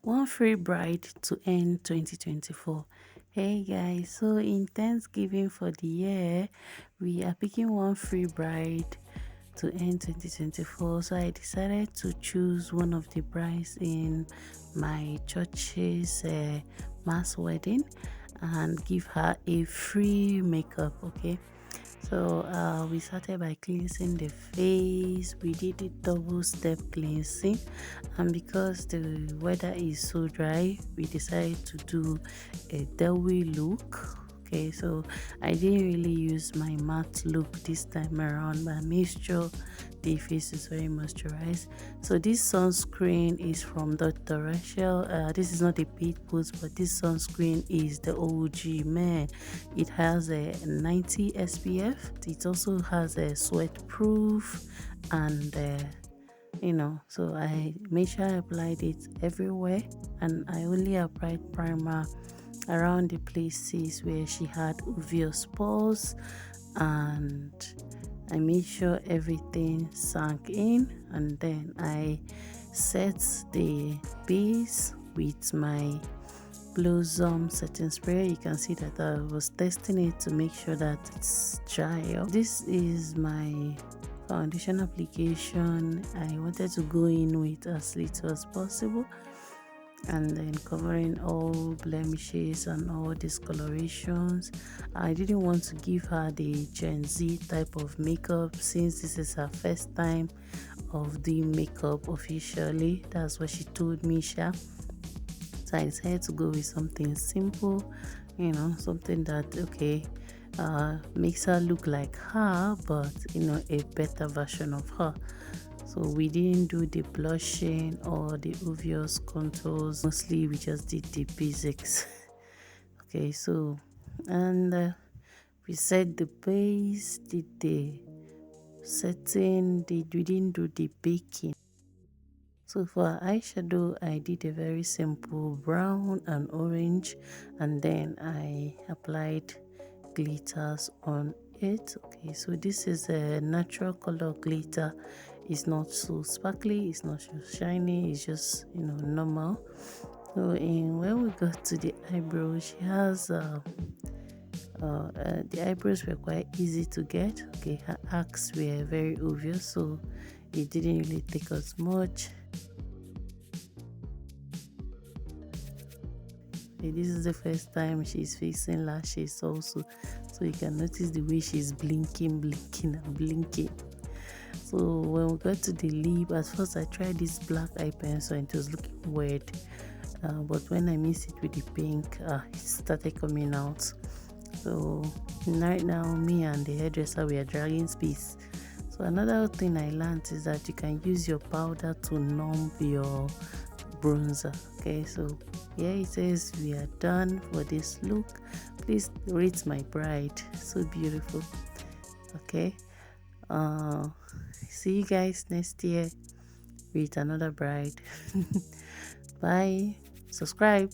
One free bride to end 2024. Hey guys, so in Thanksgiving for the year, we are picking one free bride to end 2024. So I decided to choose one of the brides in my church's mass wedding and give her a free makeup. Okay, so we started by cleansing the face. We did a double step cleansing, and because the weather is so dry, we decided to do a dewy look. Okay, so I didn't really use my matte look this time around, but I made sure the face is very moisturized. So this sunscreen is from DARKSKIN. This is not a paid post, but this sunscreen is the OG, man. It has a 90 SPF. It also has a sweat proof, and so I made sure I applied it everywhere, and I only applied primer around the places where she had obvious pores, and I made sure everything sank in, and then I set the base with my Blossom setting spray. You can see that I was testing it to make sure that it's dry up. This is my foundation application. I wanted to go in with as little as possible, and then covering all blemishes and all discolorations. I didn't want to give her the Gen Z type of makeup since this is her first time of doing makeup officially. That's what she told me, Sha. So I decided to go with something simple, something that makes her look like her, but a better version of her. So we didn't do the blushing or the obvious contours. Mostly we just did the basics. Okay, so and we set the base, did the setting, we didn't do the baking. So for eyeshadow, I did a very simple brown and orange, and then I applied glitters on it. Okay, so this is a natural color glitter. It's not so sparkly, it's not so shiny, it's just normal. So when we got to the eyebrows, she has the eyebrows were quite easy to get. Okay, her arcs were very obvious, so it didn't really take us much. This is the first time she's fixing lashes also, so you can notice the way she's blinking and blinking. So when we got to the lip, at first I tried this black eye pencil and it was looking weird, but when I mixed it with the pink, it started coming out. So right now, me and the hairdresser, we are dragging space. So another thing I learned is that you can use your powder to numb your bronzer. Okay, so here it says we are done for this look. Please rate my bride, so beautiful. Okay, see you guys next year with another bride. Bye. Subscribe.